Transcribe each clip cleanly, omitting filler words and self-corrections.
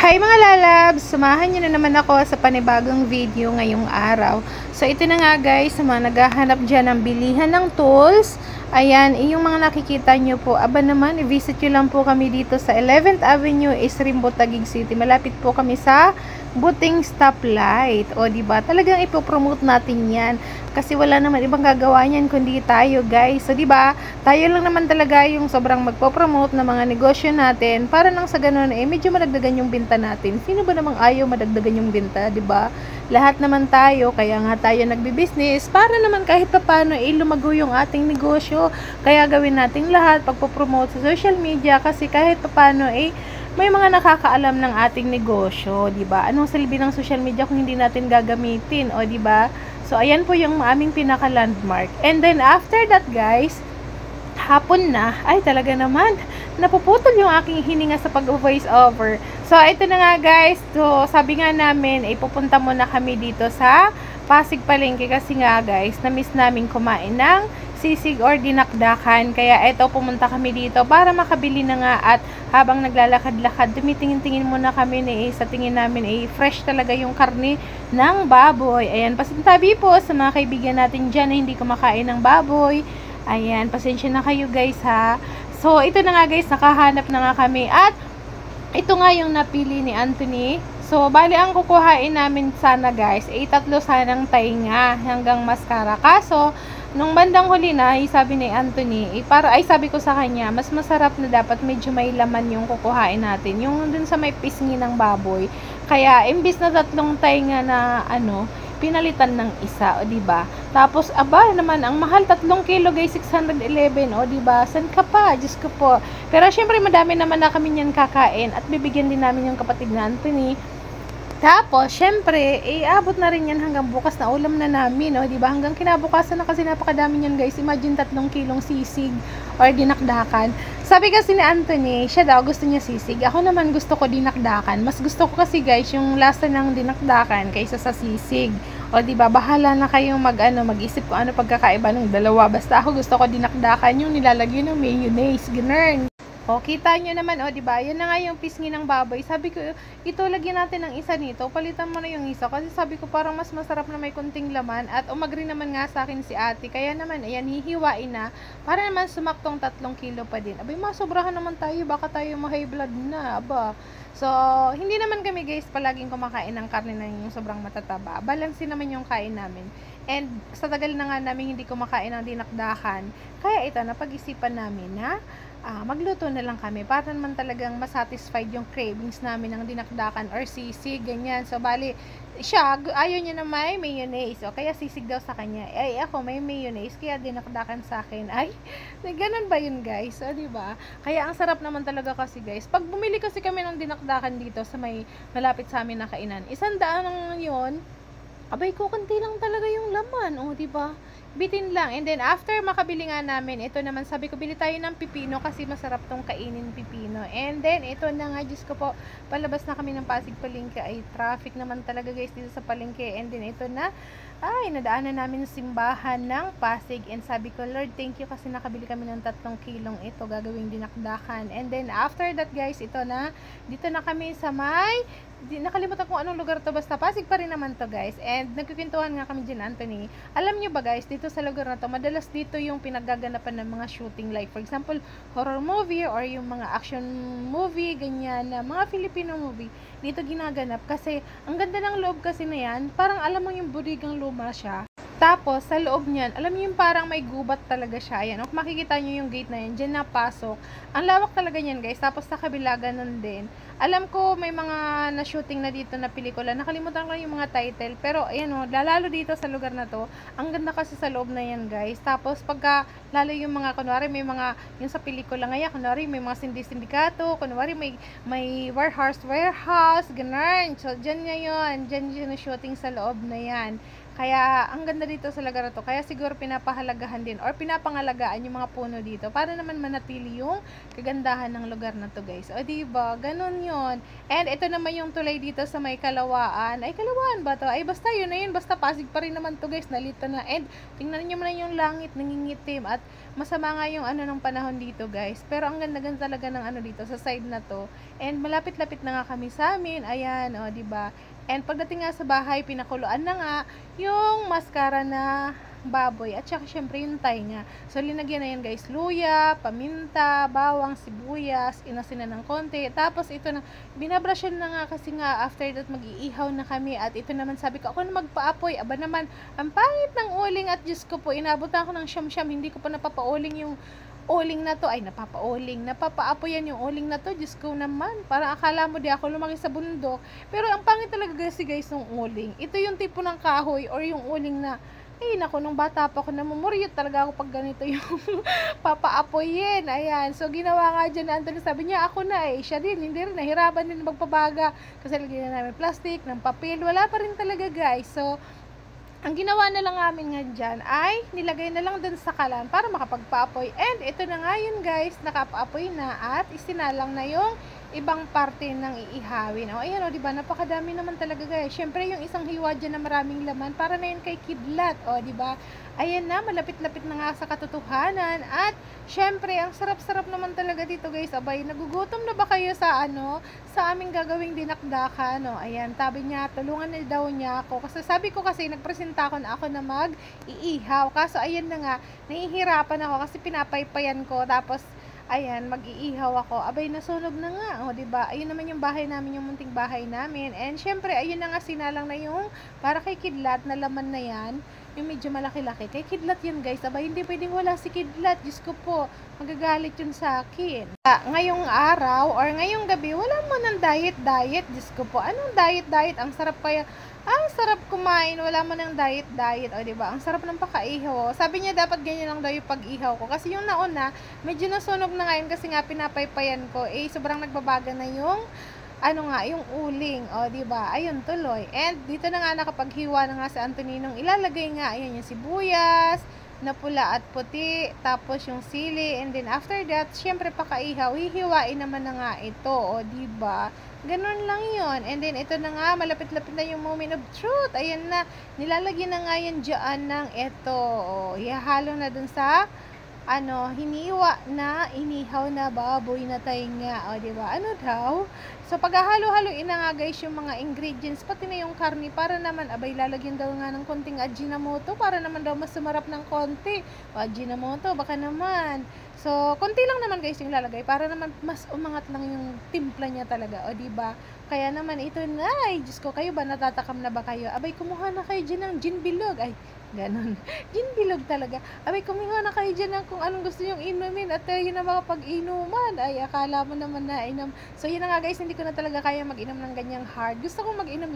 Hi mga lalabs! Samahan nyo na naman ako sa panibagong video ngayong araw. So ito na nga guys, sa mga naghahanap dyan ng bilihan ng tools. Ayan, yung mga nakikita nyo po. Aba naman, i-visit nyo lang po kami dito sa 11th Avenue, Isrimbo, Taguig City. Malapit po kami sa Buting Stoplight. O diba, talagang ipopromote natin yan. Kasi wala naman ibang gagawa niyan kundi tayo guys. So diba, tayo lang naman talaga yung sobrang magpo-promote ng mga negosyo natin para nang sa ganun medyo madagdagan yung binta natin. Sino ba namang ayaw madagdagan yung binta, diba? Lahat naman tayo, kaya nga tayo nagbi-business para naman kahit papaano lumago yung ating negosyo. Kaya gawin nating lahat pagpo-promote sa social media kasi kahit papaano may mga nakakaalam ng ating negosyo, diba? Anong silbi ng social media kung hindi natin gagamitin, o diba? So, ayan po yung aming pinaka-landmark. And then, after that, guys, hapon na, ay talaga naman, napuputol yung aking hininga sa pag-voice over. So, ito na nga, guys. So, sabi nga namin, pupunta muna kami dito sa Pasig Palengke kasi nga, guys, na-miss namin kumain ng sisig or dinakdakan. Kaya, eto, pumunta kami dito para makabili na nga at habang naglalakad-lakad, tumitingin-tingin muna kami sa tingin namin fresh talaga yung karne ng baboy. Ayan, pasintabi po sa mga kaibigan natin dyan na hindi kumakain ng baboy. Ayan, pasensya na kayo guys ha. So, ito na nga guys, nakahanap na nga kami at ito nga yung napili ni Anthony. So, bali ang kukuhain namin sana guys, tatlo sanang tainga hanggang mascara. Kaso, nung bandang huli na, sabi ni Anthony, sabi ko sa kanya, mas masarap na dapat medyo may laman yung kukuhain natin. Yung dun sa may pisngi ng baboy. Kaya, imbis na tatlong tainga na, pinalitan ng isa, o diba? Tapos, aba naman, ang mahal, 3 kilo guys, 611, o diba? San ka pa? Diyos ko po. Pero, syempre, madami naman na kami niyan kakain at bibigyan din namin yung kapatid na Anthony. Tapos, syempre, abot na rin yan hanggang bukas na ulam na namin, o diba? Hanggang kinabukasan na kasi napakadami yan guys. Imagine 3 kilong sisig or dinakdakan. Sabi kasi ni Anthony, siya daw gusto niya sisig. Ako naman gusto ko dinakdakan. Mas gusto ko kasi guys yung lasa ng dinakdakan kaysa sa sisig. O diba, bahala na kayong mag-isip kung ano pagkakaiba ng dalawa. Basta ako gusto ko dinakdakan yung nilalagyan ng mayonnaise, ganun. O, kita nyo naman, o, diba? Yan na nga yung pisngi ng baboy. Sabi ko, ito, lagyan natin ng isa nito. Palitan mo na yung isa. Kasi sabi ko, parang mas masarap na may kunting laman. At umagri naman nga sa akin si ate. Kaya naman, ayan, hihiwain na. Para naman sumaktong 3 kilo pa din. Abay, masobrahan naman tayo. Baka tayo ma-high blood na. Aba. So, hindi naman kami, guys, palaging kumakain ng karne na yung sobrang matataba. Balansin naman yung kain namin. And, sa tagal na nga namin hindi kumakain ng dinakdakan. Kaya ito, napag-isipan namin na magluto na lang kami para naman talagang masatisfied yung cravings namin ng dinakdakan or sisig, ganyan. So, bali, siya, ayaw niya na may mayonnaise. O, kaya sisig daw sa kanya. Ako, may mayonnaise, kaya dinakdakan sa akin. Ganun ba yun, guys? O, diba? Kaya, ang sarap naman talaga kasi, guys. Pag bumili kasi kami ng dinakdakan dito sa may malapit sa amin na kainan, 100 lang yun. Abay, kukunti lang talaga yung laman. O, diba? Bitin lang. And then, after makabili nga namin, ito naman, sabi ko, bili tayo ng pipino kasi masarap tong kainin pipino. And then, ito na nga, Diyos ko po, palabas na kami ng Pasig Palengke. Traffic naman talaga guys dito sa Palengke. And then, ito na, nadaanan namin simbahan ng Pasig. And sabi ko, Lord, thank you kasi nakabili kami ng 3 kilong ito, gagawing dinakdakan. And then, after that guys, ito na, dito na kami sa nakalimutan kung anong lugar to, basta Pasig pa rin naman to guys. And nagkukwentuhan nga kami dyan, Anthony. Alam nyo ba guys, dito sa lugar na to, madalas dito yung pinaggaganapan ng mga shooting, like for example, horror movie or yung mga action movie, ganyan, na mga Filipino movie, dito ginaganap. Kasi ang ganda ng loob kasi na yan, parang alam mo yung budigang luma siya. Tapos, sa loob niyan, alam niyo yung parang may gubat talaga siya. Ayan, kung makikita niyo yung gate na yan, dyan napasok. Ang lawak talaga niyan, guys. Tapos, sa kabila, ganun din. Alam ko, may mga na-shooting na dito na pelikula. Nakalimutan ko yung mga title. Pero, ayan lalo dito sa lugar na to. Ang ganda kasi sa loob na yan, guys. Tapos, pagka, lalo yung mga, kunwari, may mga, yung sa pelikula ngayon, kunwari, may mga sindikato, kunwari, may warehouse, ganun. So, dyan ngayon, dyan yung shooting sa loob na yan. Kaya, ang ganda dito sa lugar na to. Kaya siguro pinapahalagahan din or pinapangalagaan yung mga puno dito para naman manatili yung kagandahan ng lugar na to, guys. O, diba? Ganun yon. And ito naman yung tulay dito sa may Kalawaan. Ay, Kalawaan ba to? Ay, basta yun na yun. Basta Pasig pa rin naman to guys. Nalito na. And tingnan niyo man yung langit, nangingitim. At masama nga yung ano ng panahon dito guys. Pero ang ganda-ganda talaga ng ano dito sa side na to. And malapit-lapit na nga kami sa amin. Ayan, o, diba? And pagdating nga sa bahay, pinakuluan na nga yung mascara na baboy at saka syempre yung tainga. So linagyan na yan guys, luya, paminta, bawang, sibuyas, inasin na ng konti. Tapos ito na, binabrasyan na nga kasi nga after that mag-iihaw na kami. At ito naman sabi ko, ako na magpaapoy. Aba naman, ang pangit ng uling at Diyos ko po, inabot ako ng siyam-siyam. Hindi ko pa napapauling yung uling na to. Ay, napapaapoy yan yung uling na to. Diyos ko naman, parang akala mo di ako lumaki sa bundok. Pero ang pangit talaga kasi guys ng uling. Ito yung tipo ng kahoy or yung uling na ay, naku, nung bata pa ako, namumuryot talaga ako pag ganito yung papaapoyin. Ayan. So, ginawa nga dyan na Anthony, sabi niya, ako na eh. Siya din, hindi rin, nahirapan din magpabaga. Kasi lagyan na namin plastic, ng papel. Wala pa rin talaga, guys. So, ang ginawa na lang namin nga dyan ay nilagay na lang dun sa kalan para makapagpaapoy. And ito na nga yun, guys, nakapaapoy na at isinalang na yung ibang parte ng iihawin. O, ayan o, diba? Napakadami naman talaga guys. Syempre, yung isang hiwa dyan na maraming laman, para na yun kay kidlat. O, diba? Ayan na, malapit-lapit na nga sa katotohanan. At, syempre, ang sarap-sarap naman talaga dito guys. Abay, nagugutom na ba kayo sa ano? Sa aming gagawing dinakdakan. O, ayan, sabi niya, tulungan na daw niya ako. Kasi sabi ko kasi, nagpresenta ako na ako na mag-iihaw. Kaso, ayan na nga, nahihirapan ako kasi pinapaypayan ko. Tapos, ayan, mag-iihaw ako. Abay, nasunog na nga. O, diba? Ayun naman yung bahay namin, yung munting bahay namin. And, syempre, ayun na nga, sinalang na yung para kay kidlat na laman na yan. Yung medyo malaki-laki. Kay kidlat yun, guys. Abay, hindi pwedeng wala si kidlat. Diyos ko po, magagalit yun sa akin. Ngayong araw, or ngayong gabi, wala mo ng diet-diet. Diyos ko po, anong diet-diet? Ang sarap kaya. Ang sarap kumain, wala mo ng diet-diet, o diba? Ang sarap ng pakaihaw. Sabi niya dapat ganyan lang daw yung pag-ihaw ko. Kasi yung nauna, medyo nasunog na ngayon kasi nga pinapaypayan ko. Eh, sobrang nagbabaga na yung, ano nga, yung uling, o diba? Ayun, tuloy. And dito na nga nakapaghiwa na nga sa Antoninong ilalagay nga, ayan yung sibuyas, na pula at puti, tapos yung sili, and then after that, syempre pakaihaw, hihiwain naman na nga ito, o diba? Ganun lang yon. And then, ito na nga, malapit-lapit na yung moment of truth. Ayan na, nilalagyan na nga yan dyan ng ito. O, ihahalo na dun sa, ano, hiniwa na, inihaw na baboy na tainga. O, diba? Ano daw? So, paghahalo-haloin na nga guys yung mga ingredients, pati na yung karni, para naman, abay, lalagyan daw nga ng konting Ajinomoto, para naman daw mas sumarap ng konti. O, Ajinomoto, baka naman. So, konti lang naman guys yung lalagay para naman mas umangat lang yung timpla niya talaga. O, diba? Kaya naman ito na. Ay, Diyos ko, kayo ba? Natatakam na ba kayo? Abay, kumuha na kayo dyan ng gin bilog. Ay, ganon. Gin bilog talaga. Abay, kumuha na kayo dyan ng kung anong gusto yung inumin. At yun na mga pag-inuman. Ay, akala mo naman na inom. So, yun na nga guys, hindi ko na talaga kaya mag-inom ng ganyang hard. Gusto ko mag-inom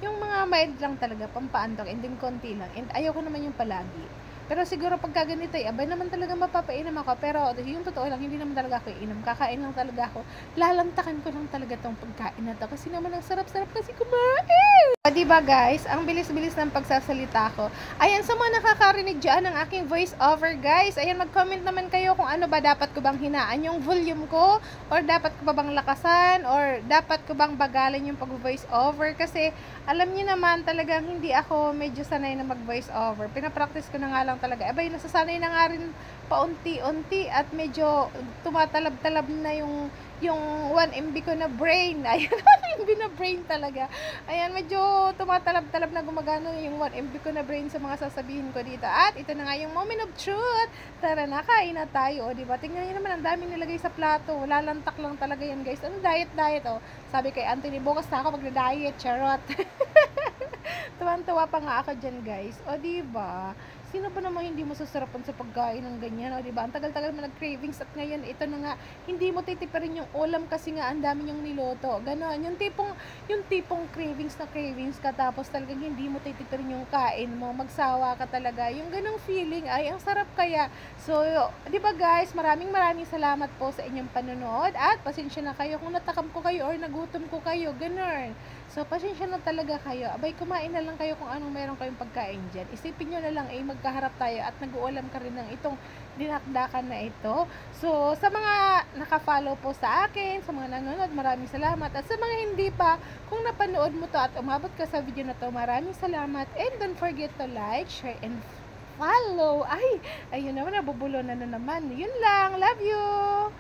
yung mga mild lang talaga, pampaantok. And then, konti lang. And ayaw ko naman yung palagi. Pero siguro pagka ganito abay naman talaga mapapainom ako. Pero yung totoo lang, hindi naman talaga ako iinom. Kakain lang talaga ako. Lalantakan ko lang talaga tong pagkain na to. Kasi naman ang sarap-sarap kasi kumain. O, diba guys, ang bilis-bilis ng pagsasalita ko. Ayan, sa mga nakakarinig dyan ng aking voice over guys. Ayan, mag-comment naman kayo kung ano ba dapat ko bang hinaan yung volume ko. Or dapat ko ba bang lakasan. Or dapat ko bang bagalan yung pag-voice over. Kasi alam niyo naman talagang hindi ako medyo sanay na mag-voice over. Pinapractice ko na nga lang talaga. Abay, nasasanay na nga rin paunti-unti at medyo tumatalab-talab na yung 1 MB ko na brain. Ayan, 1 MB na brain talaga. Ayan, medyo tumatalab-talab na gumagano yung 1 MB ko na brain sa mga sasabihin ko dito. At ito na nga yung moment of truth. Tara na, kain na tayo. O, diba? Tingnan nyo naman, ang daming nilagay sa plato. Lalantak lang talaga yan, guys. Ano diet-diet, o? Sabi kay Anthony, bukas na ako magda-diet. Charot. Tuwan-tuwa pa nga ako dyan, guys. O, diba? Sino ba namang hindi masasarapan sa pagkain ng ganyan? O, diba? Ang tagal-tagal mo nag-cravings at ngayon, ito na nga, hindi mo titipirin yung ulam kasi nga ang dami yung niloto. Ganon. Yung tipong cravings na cravings ka tapos talagang hindi mo titipirin yung kain mo. Magsawa ka talaga. Yung ganong feeling ay ang sarap kaya. So, diba guys, maraming salamat po sa inyong panonood at pasensya na kayo kung natakam ko kayo or nagutom ko kayo. Ganon. So, pasensya na talaga kayo. Abay, kumain na lang kayo kung anong meron kayong pagkain dyan. Isipin nyo na lang, magkano magkaharap tayo at nag-uulam ka rin ng itong dinakdakan na ito. So, sa mga naka-follow po sa akin, sa mga nanonood, maraming salamat. At sa mga hindi pa, kung napanood mo to at umabot ka sa video na to, maraming salamat. And don't forget to like, share, and follow. Ay, ayun naman, nabubulo na naman. Yun lang. Love you!